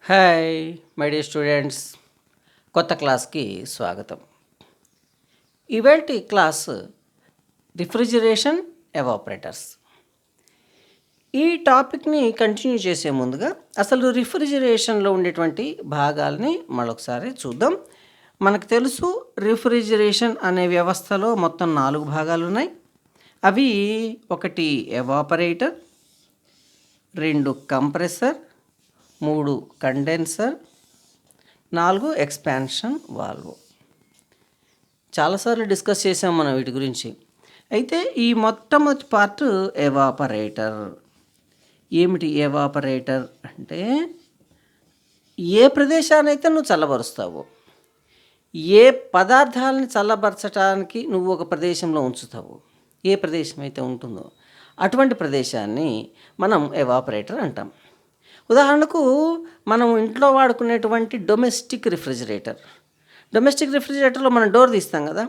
Hi my dear students, కొత్త క్లాస్కి స్వాగతం. ఇవాల్టి క్లాస్ రిఫ్రిజిరేషన్ ఎవాపరేటర్స్. ఈ టాపిక్ని కంటిన్యూ చేసే ముందుగా అసలు రిఫ్రిజిరేషన్లో ఉండేటువంటి భాగాల్ని మరొకసారి చూద్దాం. మనకు తెలుసు రిఫ్రిజిరేషన్ అనే వ్యవస్థలో మొత్తం 4 భాగాలు ఉన్నాయి. అవి 1 evaporator, 2 compressor, 3 condenser, 4 expansion valve. చాలాసార్లు డిస్కస్ చేసాం మనం వీటి గురించి. అయితే ఈ మొట్టమొదటి పార్ట్ ఎవాపరేటర్. ఏమిటి ఎవాపరేటర్ అంటే, ఏ ప్రదేశాన్ని అయితే నువ్వు చల్లబరుస్తావో, ఏ పదార్థాలని చల్లబరచడానికి నువ్వు ఒక ప్రదేశంలో ఉంచుతావో, ఏ ప్రదేశం అయితే ఉంటుందో అటువంటి ప్రదేశాన్ని మనం ఎవాపరేటర్ అంటాం. ఉదాహరణకు మనం ఇంట్లో వాడుకునేటువంటి డొమెస్టిక్ రిఫ్రిజిరేటర్లో మనం డోర్ తీస్తాం కదా,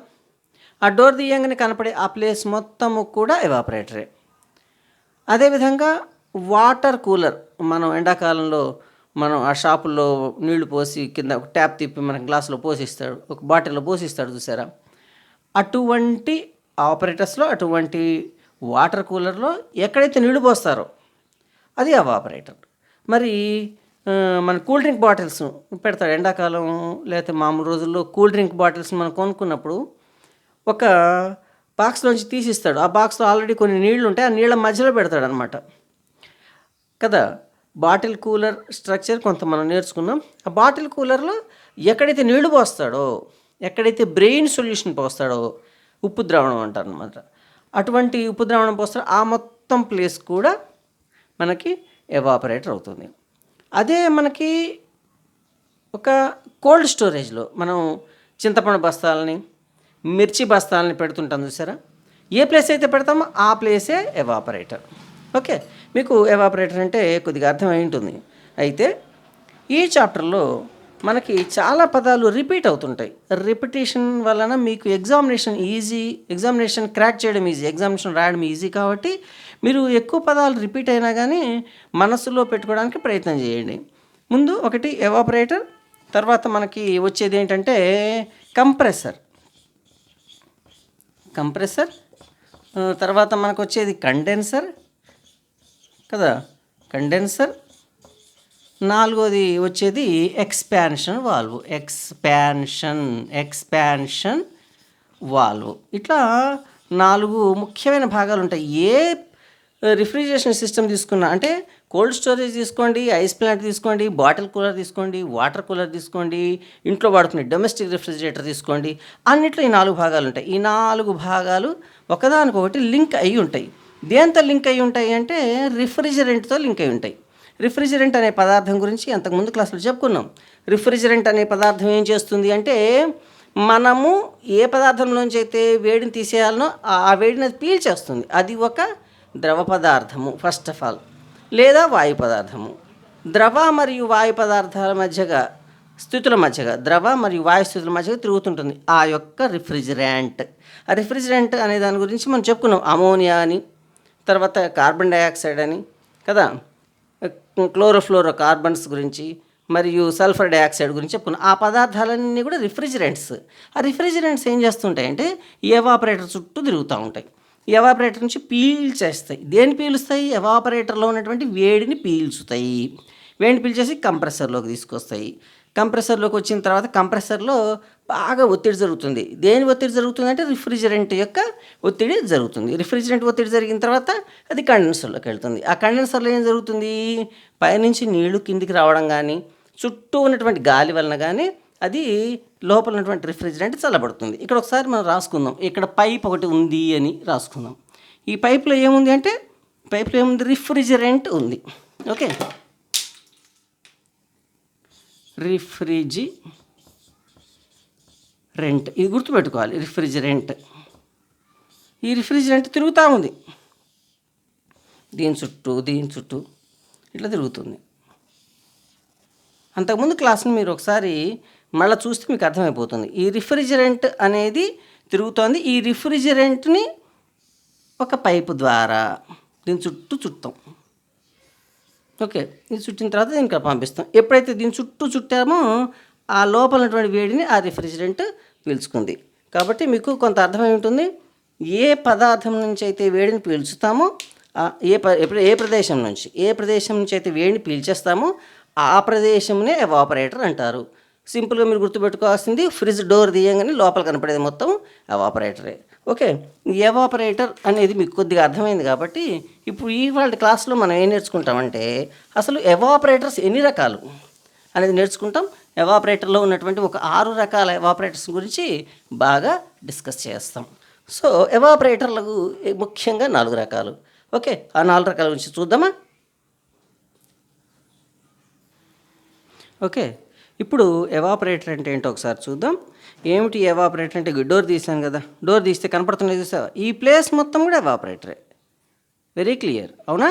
ఆ డోర్ తీయంగానే కనపడే ఆ ప్లేస్ మొత్తము కూడా ఎవాపరేటరే. అదేవిధంగా వాటర్ కూలర్, మనం ఎండాకాలంలో మనం ఆ షాపుల్లో నీళ్లు పోసి కింద ఒక ట్యాప్ తిప్పి మనకు గ్లాసులో పోసిస్తాడు, ఒక బాటిల్లో పోసిస్తాడు చూసారా, అటువంటి ఆపరేటర్స్లో, అటువంటి వాటర్ కూలర్లో ఎక్కడైతే నీళ్లు పోస్తారో అది ఎవాపరేటర్. మరి మన కూల్ డ్రింక్ బాటిల్స్ పెడతాడు ఎండాకాలం లేకపోతే మామూలు రోజుల్లో కూల్ డ్రింక్ బాటిల్స్ మనం కొనుక్కున్నప్పుడు ఒక బాక్స్లోంచి తీసిస్తాడు. ఆ బాక్స్లో ఆల్రెడీ కొన్ని నీళ్లు ఉంటాయి, ఆ నీళ్ళ మధ్యలో పెడతాడు అనమాట కదా. బాటిల్ కూలర్ స్ట్రక్చర్ కొంత మనం నేర్చుకున్నాం. ఆ బాటిల్ కూలర్లో ఎక్కడైతే నీళ్లు పోస్తాడో, ఎక్కడైతే బ్రెయిన్ సొల్యూషన్ పోస్తాడో, ఉప్పు ద్రావణం అంటారు అనమాట, అటువంటి ఉప్పు ద్రావణం పోస్తాడో ఆ మొత్తం ప్లేస్ కూడా మనకి ఎవాపరేటర్ అవుతుంది. అదే మనకి ఒక కోల్డ్ స్టోరేజ్లో మనం చింతపండు బస్తాలని, మిర్చి బస్తాలని పెడుతుంటాం చూసారా, ఏ ప్లేస్ అయితే పెడతామో ఆ ప్లేసే ఎవాపరేటర్. ఓకే, మీకు ఎవాపరేటర్ అంటే కొద్దిగా అర్థమై ఉంటుంది. అయితే ఈ చాప్టర్లో మనకి చాలా పదాలు రిపీట్ అవుతుంటాయి. రిపిటేషన్ వలన మీకు ఎగ్జామినేషన్ క్రాక్ చేయడం ఈజీ, ఎగ్జామినేషన్ రాయడం ఈజీ. కాబట్టి మీరు ఎక్కువ పదాలు రిపీట్ అయినా కానీ మనసులో పెట్టుకోవడానికి ప్రయత్నం చేయండి. ముందు 1 ఎవాపరేటర్, తర్వాత మనకి వచ్చేది ఏంటంటే కంప్రెసర్, తర్వాత మనకు వచ్చేది కండెన్సర్ కదా, కండెన్సర్. 4వది వచ్చేది ఎక్స్పాన్షన్ వాల్వ్. ఇట్లా 4 ముఖ్యమైన భాగాలు ఉంటాయి. ఏ రిఫ్రిజిరేషన్ సిస్టమ్ తీసుకున్నా, అంటే కోల్డ్ స్టోరేజ్ తీసుకోండి, ఐస్ ప్లాంట్ తీసుకోండి, బాటిల్ కూలర్ తీసుకోండి, వాటర్ కూలర్ తీసుకోండి, ఇంట్లో వాడుకునే డొమెస్టిక్ రిఫ్రిజిరేటర్ తీసుకోండి, అన్నిట్లో ఈ 4 భాగాలు ఉంటాయి. ఈ 4 భాగాలు ఒకదానికొకటి లింక్ అయి ఉంటాయి. దేంతో లింక్ అయి ఉంటాయి అంటే రిఫ్రిజిరెంట్తో లింక్ అయి ఉంటాయి. రిఫ్రిజిరెంట్ అనే పదార్థం గురించి అంతకుముందు క్లాసులో చెప్పుకున్నాం. రిఫ్రిజిరెంట్ అనే పదార్థం ఏం చేస్తుంది అంటే, మనము ఏ పదార్థంలోంచి అయితే వేడిని తీసేయాలనో ఆ వేడిని అది పీల్చేస్తుంది. అది ఒక ద్రవ పదార్థము ఫస్ట్ ఆఫ్ ఆల్, లేదా వాయు పదార్థము. ద్రవ మరియు వాయు పదార్థాల మధ్యగా, ద్రవ మరియు వాయు స్థితుల మధ్యగా తిరుగుతుంటుంది ఆ యొక్క రిఫ్రిజిరెంట్. ఆ రిఫ్రిజిరెంట్ అనే దాని గురించి మనం చెప్పుకున్నాం. అమోనియా అని, తర్వాత కార్బన్ డైఆక్సైడ్ అని కదా, క్లోరోఫ్లోరో కార్బన్స్ గురించి మరియు సల్ఫర్ డైఆక్సైడ్ గురించి చెప్పుకున్నాం. ఆ పదార్థాలన్నీ కూడా రిఫ్రిజిరెంట్స్. ఆ రిఫ్రిజిరెంట్స్ ఏం చేస్తుంటాయంటే ఎవాపరేటర్ చుట్టూ తిరుగుతూ ఉంటాయి. ఎవాపరేటర్ నుంచి పీల్చేస్తాయి. దేన్ని పీలుస్తాయి? ఎవాపరేటర్లో ఉన్నటువంటి వేడిని పీల్చుతాయి. వేడిని పీల్చేసి కంప్రెసర్లోకి తీసుకొస్తాయి. కంప్రెసర్లోకి వచ్చిన తర్వాత కంప్రెసర్లో బాగా ఒత్తిడి జరుగుతుంది. దేని ఒత్తిడి జరుగుతుంది అంటే రిఫ్రిజిరెంట్ యొక్క ఒత్తిడి జరుగుతుంది. రిఫ్రిజిరెంట్ ఒత్తిడి జరిగిన తర్వాత అది కండెన్సర్లోకి వెళ్తుంది. ఆ కండెన్సర్లో ఏం జరుగుతుంది? పైనుంచి నీళ్లు కిందికి రావడం కానీ, చుట్టూ ఉన్నటువంటి గాలి వలన కానీ అది లోపల ఉన్నటువంటి రిఫ్రిజిరెంట్ చల్లబడుతుంది. ఇక్కడ ఒకసారి మనం రాసుకుందాం. ఇక్కడ పైప్ ఒకటి ఉంది అని రాసుకుందాం. ఈ పైప్లో ఏముంది అంటే, రిఫ్రిజిరెంట్ ఉంది. ఓకే, రిఫ్రిజిరెంట్, ఇది గుర్తుపెట్టుకోవాలి. ఈ రిఫ్రిజిరెంట్ తిరుగుతూ ఉంది, దీని చుట్టూ ఇట్లా తిరుగుతుంది. అంతకుముందు క్లాస్ని మీరు ఒకసారి మళ్ళీ చూస్తే మీకు అర్థమైపోతుంది. ఈ రిఫ్రిజిరెంట్ అనేది తిరుగుతోంది. ఈ రిఫ్రిజిరెంట్ని ఒక పైపు ద్వారా దీని చుట్టూ చుట్టాం. ఓకే. ఇది చుట్టిన తర్వాత దీనికి పంపిస్తాం. ఎప్పుడైతే దీని చుట్టూ చుట్టామో ఆ లోపల ఉన్నటువంటి వేడిని ఆ రిఫ్రిజిరెంట్ పీల్చుకుంది. కాబట్టి మీకు కొంత అర్థమై ఉంటుంది. ఏ పదార్థం నుంచి అయితే వేడిని పీల్చుతామో ఏ ప్రదేశం నుంచి అయితే వేడిని పీల్చేస్తామో ఆ ప్రదేశంనే ఎవాపరేటర్ అంటారు. సింపుల్గా మీరు గుర్తుపెట్టుకోవాల్సింది ఫ్రిడ్జ్ డోర్ తీయంగానే లోపల కనపడేది మొత్తం ఎవాపరేటరే. ఓకే. ఎవాపరేటర్ అనేది మీకు కొద్దిగా అర్థమైంది కాబట్టి ఇప్పుడు ఇవాళ క్లాస్లో మనం ఏం నేర్చుకుంటామంటే అసలు ఎవాపరేటర్స్ ఎన్ని రకాలు అనేది నేర్చుకుంటాం. ఎవాపరేటర్లో ఉన్నటువంటి ఒక 6 రకాల ఎవాపరేటర్స్ గురించి బాగా డిస్కస్ చేస్తాం. సో ఎవాపరేటర్లకు ముఖ్యంగా 4 రకాలు. ఓకే. ఆ 4 రకాల గురించి చూద్దామా? ఓకే. ఇప్పుడు ఎవాపరేటర్ అంటే ఏంటో ఒకసారి చూద్దాం. ఏమిటి ఎవాపరేటర్ అంటే డోర్ తీసాను కదా, డోర్ తీస్తే కనపడుతున్నాయి చూసావా, ఈ ప్లేస్ మొత్తం కూడా ఎవాపరేటరే. వెరీ క్లియర్, అవునా?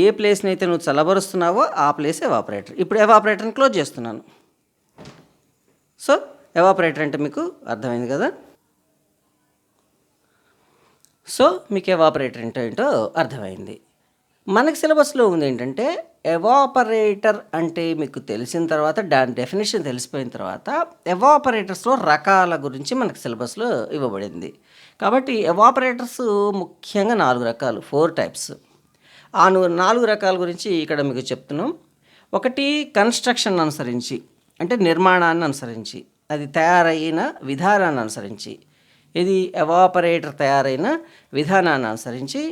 ఏ ప్లేస్ని అయితే నువ్వు చల్లబరుస్తున్నావో ఆ ప్లేస్ ఎవాపరేటర్. ఇప్పుడు ఎవాపరేటర్ని క్లోజ్ చేస్తున్నాను. సో ఎవాపరేటర్ అంటే మీకు అర్థమైంది కదా. సో మీకు ఎవాపరేటర్ అంటే ఏంటో అర్థమైంది. మనకి సిలబస్లో ఉంది ఏంటంటే ఎవాపరేటర్ అంటే మీకు తెలిసిన తర్వాత దాని డెఫినేషన్ తెలిసిపోయిన తర్వాత ఎవాపరేటర్స్లో రకాల గురించి మనకి సిలబస్లో ఇవ్వబడింది. కాబట్టి ఎవాపరేటర్స్ ముఖ్యంగా 4 రకాలు, 4 టైప్స్. ఆ 4 రకాల గురించి ఇక్కడ మీకు చెప్తున్నాం. ఒకటి కన్స్ట్రక్షన్ అనుసరించి, అంటే నిర్మాణాన్ని అనుసరించి, అది తయారైన విధానాన్ని అనుసరించి, ఇది ఎవాపరేటర్ తయారైన విధానాన్ని అనుసరించి,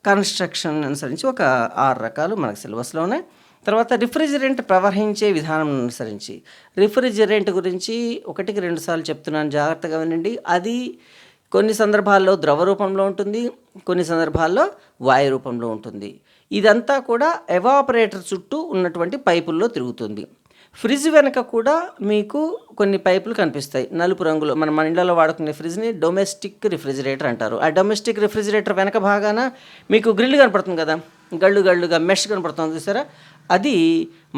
కన్స్ట్రక్షన్ అనుసరించి ఒక 6 రకాలు మనకు సిలబస్లో ఉన్నాయి. తర్వాత రిఫ్రిజిరెంట్ ప్రవహించే విధానం అనుసరించి, రిఫ్రిజిరెంట్ గురించి 1కి 2 సార్లు చెప్తున్నాను, జాగ్రత్తగా వినండి. అది కొన్ని సందర్భాల్లో ద్రవ రూపంలో ఉంటుంది, కొన్ని సందర్భాల్లో వాయు రూపంలో ఉంటుంది. ఇదంతా కూడా ఎవాపరేటర్ చుట్టూ ఉన్నటువంటి పైపుల్లో తిరుగుతుంది. ఫ్రిడ్జ్ వెనక కూడా మీకు కొన్ని పైపులు కనిపిస్తాయి నలుపు రంగులో. మన ఇండ్లలో వాడుకునే ఫ్రిడ్జ్ని డొమెస్టిక్ రిఫ్రిజిరేటర్ అంటారు. ఆ డొమెస్టిక్ రిఫ్రిజిరేటర్ వెనక భాగాన మీకు గ్రిల్ కనపడుతుంది కదా, గళ్ళుగా మెష్ కనపడుతుంది చూసారా, అది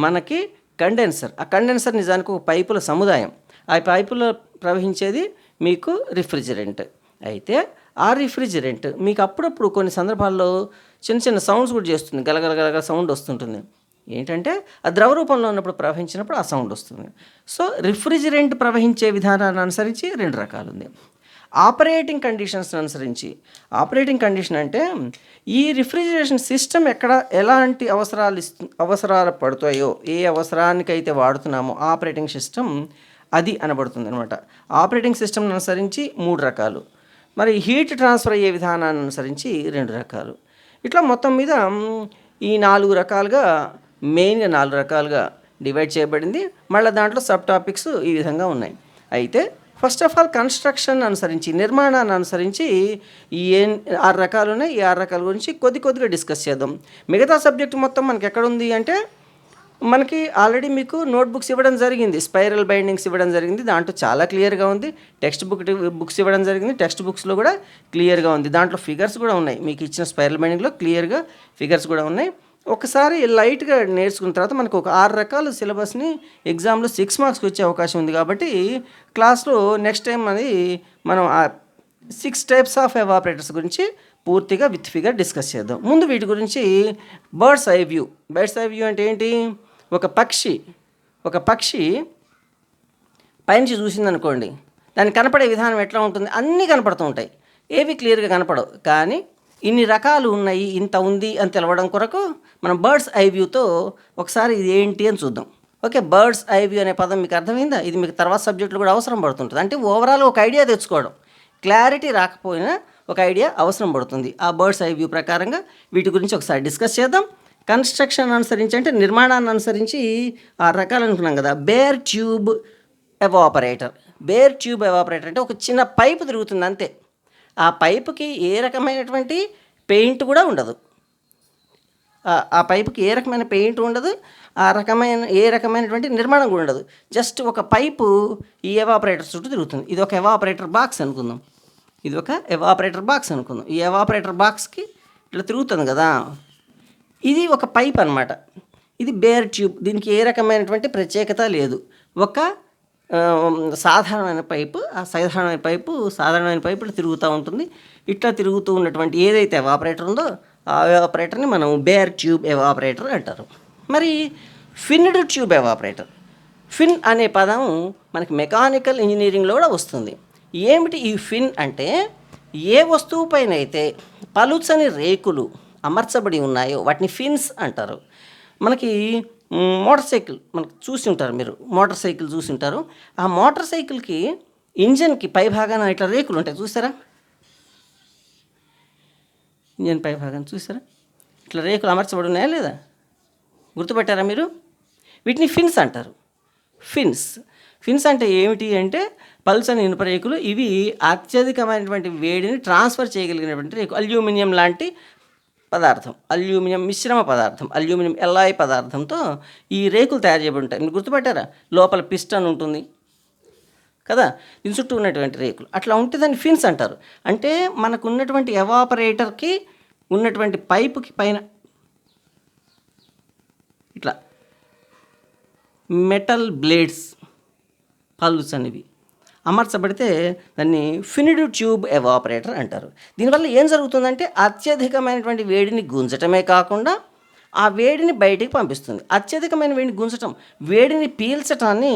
మనకి కండెన్సర్. ఆ కండెన్సర్ నిజానికి ఒక పైపుల సముదాయం. ఆ పైపులో ప్రవహించేది మీకు రిఫ్రిజిరెంట్. అయితే ఆ రిఫ్రిజిరెంట్ మీకు అప్పుడప్పుడు కొన్ని సందర్భాల్లో చిన్న సౌండ్స్ కూడా చేస్తుంది, గలగల సౌండ్ వస్తుంటుంది. ఏంటంటే ఆ ద్రవ రూపంలో ఉన్నప్పుడు ప్రవహించినప్పుడు ఆ సౌండ్ వస్తుంది. సో రిఫ్రిజిరెంట్ ప్రవహించే విధానాన్ని అనుసరించి 2 రకాలు ఉంది. ఆపరేటింగ్ కండిషన్స్ అనుసరించి, ఆపరేటింగ్ కండిషన్ అంటే ఈ రిఫ్రిజిరేషన్ సిస్టమ్ ఎలాంటి అవసరాలు పడుతాయో, ఏ అవసరానికైతే వాడుతున్నామో ఆపరేటింగ్ సిస్టమ్ అది అనబడుతుంది అనమాట. ఆపరేటింగ్ సిస్టమ్ని అనుసరించి 3 రకాలు. మరి హీట్ ట్రాన్స్ఫర్ అయ్యే విధానాన్ని అనుసరించి 2 రకాలు. ఇట్లా మొత్తం మీద ఈ 4 రకాలుగా, మెయిన్గా 4 రకాలుగా డివైడ్ చేయబడింది. మళ్ళీ దాంట్లో సబ్ టాపిక్స్ ఈ విధంగా ఉన్నాయి. అయితే ఫస్ట్ ఆఫ్ ఆల్ కన్స్ట్రక్షన్ అనుసరించి, నిర్మాణాన్ని అనుసరించి ఈ 6 రకాలు ఉన్నాయి. ఈ 6 రకాల గురించి కొద్దిగా డిస్కస్ చేద్దాం. మిగతా సబ్జెక్ట్ మొత్తం మనకి ఎక్కడుంది అంటే మనకి ఆల్రెడీ మీకు నోట్బుక్స్ ఇవ్వడం జరిగింది, స్పైరల్ బైండింగ్స్ ఇవ్వడం జరిగింది. దాంట్లో చాలా క్లియర్గా ఉంది. టెక్స్ట్ బుక్స్ ఇవ్వడం జరిగింది. టెక్స్ట్ బుక్స్లో కూడా క్లియర్గా ఉంది. దాంట్లో ఫిగర్స్ కూడా ఉన్నాయి. మీకు ఇచ్చిన స్పైరల్ బైండింగ్లో క్లియర్గా ఫిగర్స్ కూడా ఉన్నాయి. ఒకసారి లైట్గా నేర్చుకున్న తర్వాత మనకు ఒక 6 రకాల సిలబస్ని ఎగ్జామ్లో 6 మార్క్స్కి వచ్చే అవకాశం ఉంది. కాబట్టి క్లాస్లో నెక్స్ట్ టైం అది మనం 6 టైప్స్ ఆఫ్ ఎవాపరేటర్స్ గురించి పూర్తిగా విత్ ఫిగర్ డిస్కస్ చేద్దాం. ముందు వీటి గురించి bird's eye view. Bird's eye view అంటే ఏంటి? ఒక పక్షి పైనుంచి చూసిందనుకోండి, దానికి కనపడే విధానం ఎట్లా ఉంటుంది? అన్నీ కనపడుతూ ఉంటాయి, ఏవి క్లియర్గా కనపడవు. కానీ ఇన్ని రకాలు ఉన్నాయి, ఇంత ఉంది అని తెలవడం కొరకు మనం బర్డ్స్ ఐ వ్యూతో ఒకసారి ఇది ఏంటి అని చూద్దాం. ఓకే. బర్డ్స్ ఐ వ్యూ అనే పదం మీకు అర్థమైందా? ఇది మీకు తర్వాత సబ్జెక్టులు కూడా అవసరం పడుతుంటుంది. అంటే ఓవరాల్ ఒక ఐడియా తెచ్చుకోవడం, క్లారిటీ రాకపోయినా ఒక ఐడియా అవసరం పడుతుంది. ఆ బర్డ్స్ ఐ వ్యూ ప్రకారంగా వీటి గురించి ఒకసారి డిస్కస్ చేద్దాం. కన్స్ట్రక్షన్ అనుసరించి అంటే నిర్మాణాన్ని అనుసరించి 6 రకాలు అనుకున్నాం కదా. Bare tube evaporator. Bare tube evaporator అంటే ఒక చిన్న పైపు తిరుగుతుంది అంతే. ఆ పైపుకి ఏ రకమైనటువంటి పెయింట్ కూడా ఉండదు. ఆ పైపుకి ఏ రకమైన పెయింట్ ఉండదు, ఏ రకమైనటువంటి నిర్మాణం కూడా ఉండదు. జస్ట్ ఒక పైపు ఈ ఎవాపరేటర్ చుట్టూ తిరుగుతుంది. ఇది ఒక ఎవాపరేటర్ బాక్స్ అనుకుందాం. ఈ ఎవాపరేటర్ బాక్స్కి ఇట్లా తిరుగుతుంది కదా, ఇది ఒక పైప్ అనమాట. ఇది బేర్ ట్యూబ్. దీనికి ఏ రకమైనటువంటి ప్రత్యేకత లేదు. ఒక సాధారణమైన పైపు. ఆ సాధారణమైన పైపు ఇట్లా తిరుగుతూ ఉంటుంది. ఇట్లా తిరుగుతూ ఉన్నటువంటి ఏదైతే ఎవాపరేటర్ ఉందో ఆ ఎవాపరేటర్ని మనం బేర్ ట్యూబ్ ఎవాపరేటర్ అంటారు. మరి ఫిన్డ్ ట్యూబ్ ఎవాపరేటర్, ఫిన్ అనే పదం మనకి మెకానికల్ ఇంజనీరింగ్లో కూడా వస్తుంది. ఏమిటి ఈ ఫిన్ అంటే, ఏ వస్తువు పైన అయితే పలుచని రేకులు అమర్చబడి ఉన్నాయో వాటిని ఫిన్స్ అంటారు. మనకి మోటార్ సైకిల్ మనకు చూసి ఉంటారు, మీరు మోటార్ సైకిల్ చూసి ఉంటారు. ఆ మోటార్ సైకిల్కి ఇంజన్కి పై భాగాన ఇట్లా రేకులు ఉంటాయి, చూసారా? ఇంజన్ పై భాగాన్ని చూసారా? ఇట్లా రేకులు అమర్చబడి ఉన్నాయా లేదా? గుర్తుపెట్టారా మీరు? వీటిని ఫిన్స్ అంటారు. ఫిన్స్ ఫిన్స్ అంటే ఏమిటి అంటే, పల్సని ఇనుప రేకులు. ఇవి అత్యధికమైనటువంటి వేడిని ట్రాన్స్ఫర్ చేయగలిగినటువంటి రేకు. అల్యూమినియం లాంటి పదార్థం, అల్యూమినియం మిశ్రమ పదార్థం, అల్యూమినియం ఎల్లాయ్ పదార్థంతో ఈ రేకులు తయారు చేయబడి ఉంటాయి. మీరు గుర్తుపెట్టారా? లోపల పిస్టన్ ఉంటుంది కదా, దీని చుట్టూ ఉన్నటువంటి రేకులు అట్లా ఉంటే దాన్ని ఫిన్స్ అంటారు. అంటే మనకు ఉన్నటువంటి ఎవాపరేటర్కి ఉన్నటువంటి పైపుకి పైన ఇట్లా మెటల్ బ్లేడ్స్ పల్స్ అనేవి అమర్చబడితే దాన్ని ఫినిడ్ ట్యూబ్ ఎవాపరేటర్ అంటారు. దీనివల్ల ఏం జరుగుతుందంటే, అత్యధికమైనటువంటి వేడిని గుంజటమే కాకుండా ఆ వేడిని బయటికి పంపిస్తుంది. అత్యధికమైన వేడిని గుంజటం, వేడిని పీల్చటాన్ని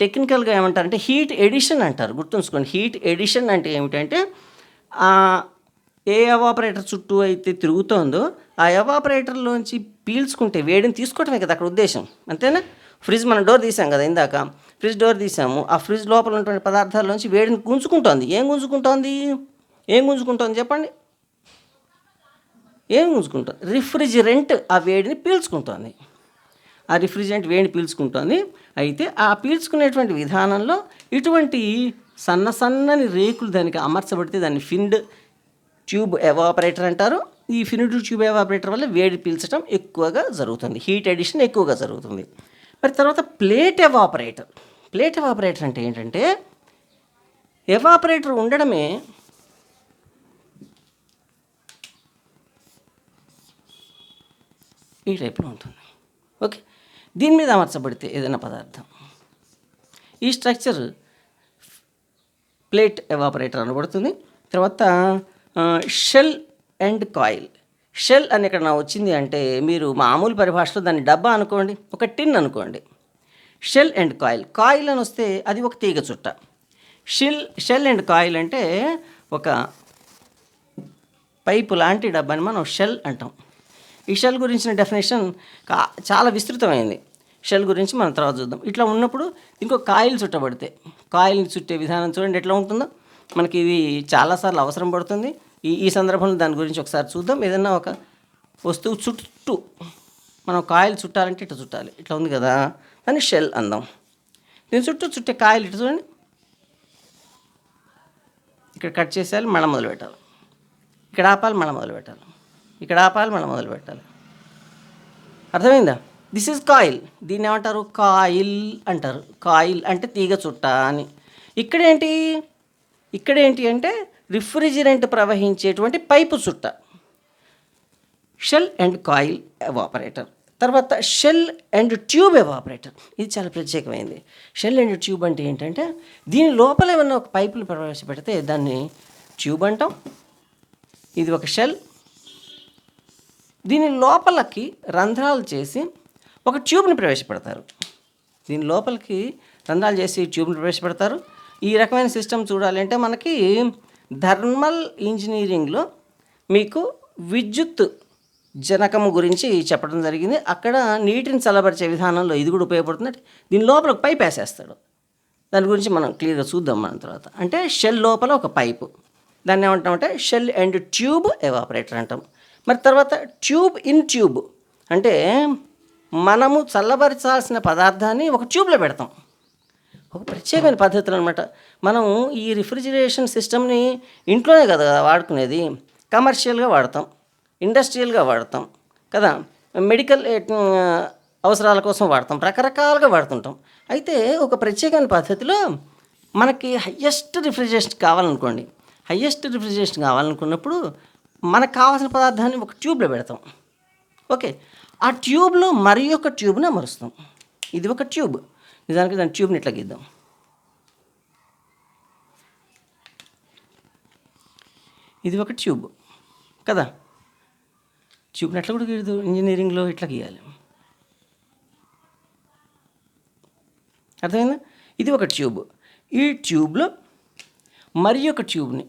టెక్నికల్గా ఏమంటారంటే హీట్ ఎడిషన్ అంటారు. గుర్తుంచుకోండి, హీట్ ఎడిషన్ అంటే ఏమిటంటే, ఏ ఎవాపరేటర్ చుట్టూ అయితే తిరుగుతోందో ఆ ఎవాపరేటర్లోంచి పీల్చుకుంటే వేడిని తీసుకోవటమే కదా అక్కడ ఉద్దేశం, అంతేనా? ఫ్రిడ్జ్ మనం డోర్ తీసాం కదా ఇందాక, ఫ్రిడ్జ్ డోర్ తీసాము. ఆ ఫ్రిడ్జ్ లోపల ఉన్నటువంటి పదార్థాల్లోంచి వేడిని గుంజుకుంటోంది. ఏం గుంజుకుంటోంది చెప్పండి? ఏం గుంజుకుంటుంది? రిఫ్రిజిరెంట్ ఆ వేడిని పీల్చుకుంటోంది. ఆ రిఫ్రిజిరెంట్ వేడిని పీల్చుకుంటోంది. అయితే ఆ పీల్చుకునేటువంటి విధానంలో ఇటువంటి సన్నని రేకులు దానికి అమర్చబడితే దాన్ని ఫిన్డ్ ట్యూబ్ ఎవాపరేటర్ అంటారు. ఈ ఫినిడ్ ట్యూబ్ ఎవాపరేటర్ వల్ల వేడి పీల్చడం ఎక్కువగా జరుగుతుంది, హీట్ ఎడిషన్ ఎక్కువగా జరుగుతుంది. మరి తర్వాత ప్లేట్ ఎవాపరేటర్. ప్లేట్ ఎవాపరేటర్ అంటే ఏంటంటే, ఎవాపరేటర్ ఉండడమే ఈ టైప్లో ఉంటుంది. ఓకే, దీని మీద అమర్చబడితే ఏదైనా పదార్థం, ఈ స్ట్రక్చర్ ప్లేట్ ఎవాపరేటర్ అనబడుతుంది. తర్వాత షెల్ అండ్ కాయిల్. షెల్ అని ఇక్కడ నా వచ్చింది అంటే, మీరు మామూలు పరిభాషలో దాన్ని డబ్బా అనుకోండి, ఒక టిన్ అనుకోండి. షెల్ అండ్ కాయిల్, కాయిల్ అని వస్తే అది ఒక తీగ చుట్ట. షెల్ అండ్ కాయిల్ అంటే ఒక పైపు లాంటి డబ్బాని మనం షెల్ అంటాం. ఈ షెల్ గురించిన డెఫినేషన్ చాలా విస్తృతమైంది. షెల్ గురించి మనం తర్వాత చూద్దాం. ఇట్లా ఉన్నప్పుడు ఇంకో కాయిల్ చుట్టబడితే, కాయిల్ని చుట్టే విధానం చూడండి ఎట్లా ఉంటుందో. మనకి ఇది చాలాసార్లు అవసరం పడుతుంది. ఈ సందర్భంలో దాని గురించి ఒకసారి చూద్దాం. ఏదన్నా ఒక వస్తువు చుట్టూ మనం కాయిల్ చుట్టాలంటే ఇట్లా చుట్టాలి, ఇట్లా ఉంది కదా, దాన్ని షెల్ అందాం. దీని చుట్టూ చుట్టే కాయిల్ ఇట్లా చూడండి, ఇక్కడ కట్ చేసేయాలి, మళ్ళీ మొదలు పెట్టాలి, ఇక్కడ ఆపాలి, మళ్ళీ మొదలు పెట్టాలి, ఇక్కడ ఆపాలి, మళ్ళీ మొదలు పెట్టాలి. అర్థమైందా? This is coil. దీన్ని ఏమంటారు? కాయిల్ అంటారు. కాయిల్ అంటే తీగ చుట్ట అని. ఇక్కడేంటి అంటే రిఫ్రిజిరెంట్ ప్రవహించేటువంటి పైపు చుట్ట. Shell and coil evaporator. తర్వాత షెల్ అండ్ ట్యూబ్ ఎవాపరేటర్. ఇది చాలా ప్రత్యేకమైంది. షెల్ అండ్ ట్యూబ్ అంటే ఏంటంటే, దీని లోపల ఏమన్నా ఒక పైపులు ప్రవేశపెడితే దాన్ని ట్యూబ్ అంటాం. ఇది ఒక షెల్. దీని లోపలికి రంధ్రాలు చేసి ఒక ట్యూబ్ని ప్రవేశపెడతారు. దీని లోపలికి రంధ్రాలు చేసి ట్యూబ్ని ప్రవేశపెడతారు. ఈ రకమైన సిస్టమ్ చూడాలి అంటే మనకి థర్మల్ ఇంజనీరింగ్లో మీకు విద్యుత్ జనకము గురించి చెప్పడం జరిగింది. అక్కడ నీటిని చల్లబరిచే విధానంలో ఇది కూడా ఉపయోగపడుతుంది. దీని లోపల ఒక పైప్ వేసేస్తాడు. దాని గురించి మనం క్లియర్గా చూద్దాం మనం తర్వాత. అంటే షెల్ లోపల ఒక పైపు, దాన్ని ఏమంటామంటే షెల్ అండ్ ట్యూబ్ ఎవాపరేటర్ అంటాం. మరి తర్వాత ట్యూబ్ ఇన్ ట్యూబ్ అంటే మనము చల్లబరచాల్సిన పదార్థాన్ని ఒక ట్యూబ్లో పెడతాం. ఒక ప్రత్యేకమైన పద్ధతులు అనమాట. మనం ఈ రిఫ్రిజిరేషన్ సిస్టమ్ని ఇంట్లోనే కదా వాడుకునేది, కమర్షియల్గా వాడతాం, ఇండస్ట్రియల్గా వాడతాం కదా, మెడికల్ అవసరాల కోసం వాడతాం, రకరకాలుగా వాడుతుంటాం. అయితే ఒక ప్రత్యేకమైన పద్ధతిలో మనకి హయ్యెస్ట్ రిఫ్రిజిరేషన్ కావాలనుకున్నప్పుడు మనకు కావాల్సిన పదార్థాన్ని ఒక ట్యూబ్లో పెడతాం. ఓకే, ఆ ట్యూబ్లో మరి ఒక ట్యూబ్ని అమరుస్తాం. ఇది ఒక ట్యూబ్. నిజానికి దాని ట్యూబ్ని ఇట్లా గీద్దాం. ఇది ఒక ట్యూబ్ కదా. ట్యూబ్ని ఎట్లా కూడా గీయదు, ఇంజనీరింగ్లో ఇట్లా గీయాలి. అర్థమైందా? ఇది ఒక ట్యూబ్. ఈ ట్యూబ్లో మరి ఒక ట్యూబ్ని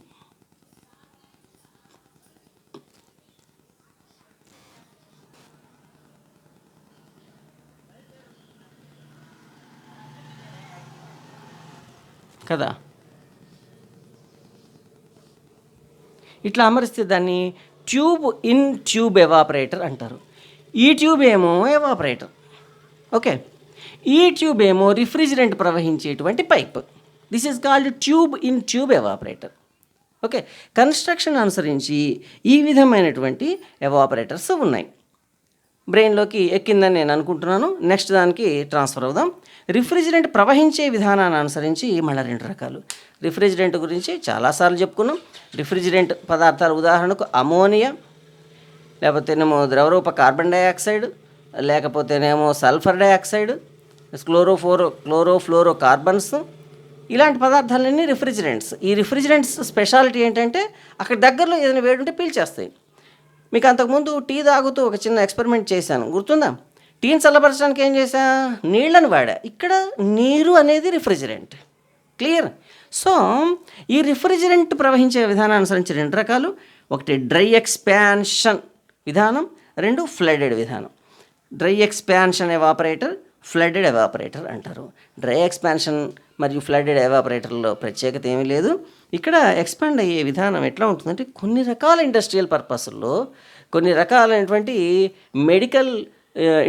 కదా ఇట్లా అమరిస్తే దాన్ని ట్యూబ్ ఇన్ ట్యూబ్ ఎవాపరేటర్ అంటారు. ఈ ట్యూబ్ ఏమో ఎవాపరేటర్, ఓకే. ఈ ట్యూబ్ ఏమో రిఫ్రిజిరెంట్ ప్రవహించేటువంటి pipe. This is called tube in tube evaporator, okay. Construction అనుసరించి ఈ విధమైనటువంటి ఎవాపరేటర్స్ ఉన్నాయి. బ్రెయిన్లోకి ఎక్కిందని నేను అనుకుంటున్నాను. నెక్స్ట్ దానికి ట్రాన్స్ఫర్ అవుదాం. రిఫ్రిజిరెంట్ ప్రవహించే విధానాన్ని అనుసరించి మళ్ళీ 2 రకాలు. రిఫ్రిజిరెంట్ గురించి చాలాసార్లు చెప్పుకున్నాం. రిఫ్రిజిరెంట్ పదార్థాలు ఉదాహరణకు అమోనియా, లేకపోతేనేమో ద్రవరూప కార్బన్ డైఆక్సైడ్, లేకపోతేనేమో సల్ఫర్ డైఆక్సైడ్, క్లోరోఫ్లోరో కార్బన్స్, ఇలాంటి పదార్థాలన్నీ రిఫ్రిజిరెంట్స్. ఈ రిఫ్రిజిరెంట్స్ స్పెషాలిటీ ఏంటంటే అక్కడ దగ్గరలో ఏదైనా వేడి ఉంటే పీల్చేస్తాయి. మీకు అంతకుముందు టీ తాగుతూ ఒక చిన్న ఎక్స్పెరిమెంట్ చేశాను, గుర్తుందా? టీని చల్లబరచడానికి ఏం చేశా? నీళ్ళని వాడా. ఇక్కడ నీరు అనేది రిఫ్రిజిరెంట్. క్లియర్? సో ఈ రిఫ్రిజిరెంట్ ప్రవహించే విధానాన్ని అనుసరించి 2 రకాలు. ఒకటి డ్రై ఎక్స్పాన్షన్ విధానం, 2 ఫ్లడెడ్ విధానం. Dry expansion evaporator, flooded evaporator అంటారు. డ్రై ఎక్స్పాన్షన్ మరియు ఫ్లడెడ్ ఎవాపరేటర్లో ప్రత్యేకత ఏమీ లేదు. ఇక్కడ ఎక్స్పాండ్ అయ్యే విధానం ఎట్లా ఉంటుందంటే కొన్ని రకాల ఇండస్ట్రియల్ పర్పస్లో, కొన్ని రకాలైనటువంటి మెడికల్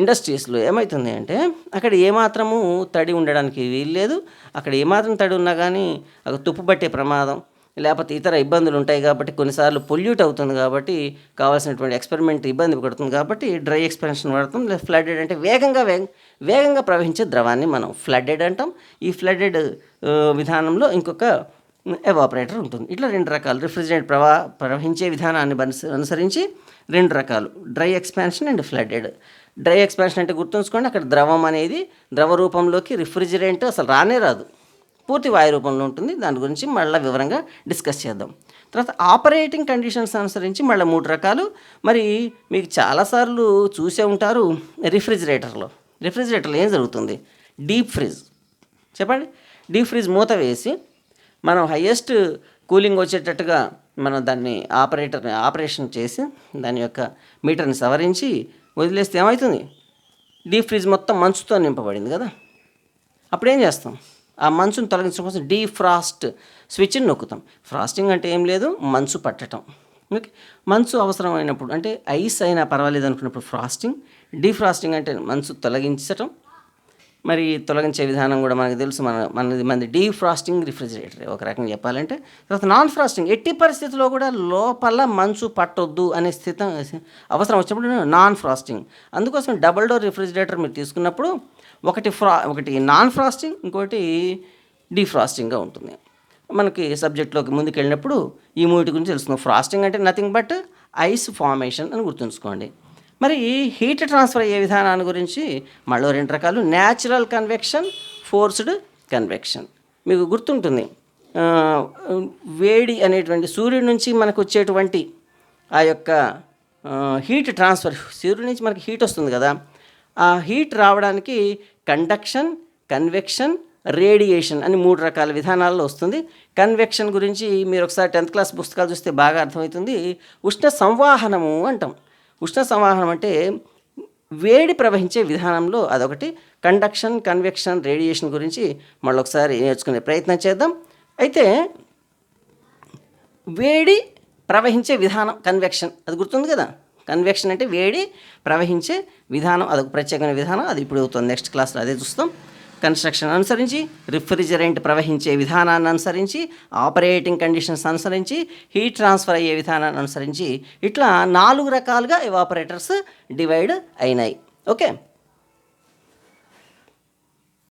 ఇండస్ట్రీస్లో ఏమవుతుంది అంటే అక్కడ ఏమాత్రము తడి ఉండడానికి వీల్లేదు. అక్కడ ఏమాత్రం తడి ఉన్నా కానీ అక్కడ తుప్పు పట్టే ప్రమాదం, లేకపోతే ఇతర ఇబ్బందులు ఉంటాయి. కాబట్టి కొన్నిసార్లు పొల్యూట్ అవుతుంది, కాబట్టి కావాల్సినటువంటి ఎక్స్పెరిమెంట్ ఇబ్బంది పడుతుంది. కాబట్టి డ్రై ఎక్స్పాన్షన్ వాడతాం. లేదా ఫ్లడెడ్ అంటే వేగంగా ప్రవహించే ద్రవాన్ని మనం ఫ్లడెడ్ అంటాం. ఈ ఫ్లడెడ్ విధానంలో ఇంకొక ఎవాపరేటర్ ఉంటుంది. ఇట్లా 2 రకాలు రిఫ్రిజిరెంట్ ప్రవహించే విధానాన్ని అనుసరించి 2 రకాలు, dry expansion and flooded. Dry expansion అంటే గుర్తుంచుకోండి, అక్కడ ద్రవం అనేది ద్రవ రూపంలోకి, రిఫ్రిజిరెంట్ అసలు రానే రాదు, పూర్తి వాయు రూపంలో ఉంటుంది. దాని గురించి మళ్ళీ వివరంగా డిస్కస్ చేద్దాం. తర్వాత ఆపరేటింగ్ కండిషన్స్ అనుసరించి మళ్ళీ 3 రకాలు. మరి మీకు చాలాసార్లు చూసే ఉంటారు రిఫ్రిజిరేటర్లో ఏం జరుగుతుంది? Deep fridge. చెప్పండి. డీప్ ఫ్రిజ్ మూత వేసి మనం హయ్యెస్ట్ కూలింగ్ వచ్చేటట్టుగా మనం దాన్ని ఆపరేషన్ చేసి దాని యొక్క మీటర్ని సవరించి వదిలేస్తే ఏమవుతుంది? డీప్ ఫ్రిజ్ మొత్తం మంచుతో నింపబడింది కదా. అప్పుడు ఏం చేస్తాం? ఆ మంచును తొలగించడం కోసం డీఫ్రాస్ట్ స్విచ్ని నొక్కుతాం. ఫ్రాస్టింగ్ అంటే ఏం లేదు, మంచు పట్టడం. ఓకే. మంచు అవసరమైనప్పుడు అంటే ఐస్ అయినా పర్వాలేదు అనుకున్నప్పుడు ఫ్రాస్టింగ్. డీఫ్రాస్టింగ్ అంటే మంచు తొలగించటం. మరి తొలగించే విధానం కూడా మనకు తెలుసు. మనది డీఫ్రాస్టింగ్ రిఫ్రిజిరేటర్ ఒక రకంగా చెప్పాలంటే. తర్వాత నాన్ ఫ్రాస్టింగ్, ఎట్టి పరిస్థితుల్లో కూడా లోపల మంచు పట్టొద్దు అనే స్థితి అవసరం వచ్చినప్పుడు నాన్ ఫ్రాస్టింగ్. అందుకోసం డబుల్ డోర్ రిఫ్రిజిరేటర్ మీరు తీసుకున్నప్పుడు ఒకటి నాన్ ఫ్రాస్టింగ్, ఇంకోటి డీఫ్రాస్టింగ్గా ఉంటుంది. మనకి సబ్జెక్ట్లోకి ముందుకు వెళ్ళినప్పుడు ఈ 3 గురించి తెలుసుకుందాం. ఫ్రాస్టింగ్ అంటే నథింగ్ బట్ ఐస్ ఫార్మేషన్ అని గుర్తుంచుకోండి. మరి హీట్ ట్రాన్స్ఫర్ అయ్యే విధానాన్ని గురించి మళ్ళీ 2 రకాలు, న్యాచురల్ కన్వెక్షన్, ఫోర్స్డ్ కన్వెక్షన్. మీకు గుర్తుంటుంది, వేడి అనేటువంటి సూర్యుడి నుంచి మనకు వచ్చేటువంటి ఆ యొక్క హీట్ ట్రాన్స్ఫర్, సూర్యుడి నుంచి మనకి హీట్ వస్తుంది కదా, ఆ హీట్ రావడానికి కండక్షన్, కన్వెక్షన్, రేడియేషన్ అని 3 రకాల విధానాల్లో వస్తుంది. కన్వెక్షన్ గురించి మీరు ఒకసారి 10th క్లాస్ పుస్తకాలు చూస్తే బాగా అర్థమవుతుంది. ఉష్ణ సంవాహనము అంటాం. ఉష్ణ సంవాహనం అంటే వేడి ప్రవహించే విధానంలో అదొకటి. కండక్షన్, కన్వెక్షన్, రేడియేషన్ గురించి మళ్ళొకసారి నేర్చుకునే ప్రయత్నం చేద్దాం. అయితే వేడి ప్రవహించే విధానం కన్వెక్షన్, అది గుర్తుంది కదా. కన్వెక్షన్ అంటే వేడి ప్రవహించే విధానం, అదొక ప్రత్యేకమైన విధానం. అది ఇప్పుడు అవుతుంది, నెక్స్ట్ క్లాస్లో అదే చూస్తాం. కన్స్ట్రక్షన్ అనుసరించి, రిఫ్రిజిరెంట్ ప్రవహించే విధానాన్ని అనుసరించి, ఆపరేటింగ్ కండిషన్స్ అనుసరించి, హీట్ ట్రాన్స్ఫర్ అయ్యే విధానాన్ని అనుసరించి ఇట్లా 4 రకాలుగా ఎవాపరేటర్స్ డివైడ్ అయినాయి. ఓకే.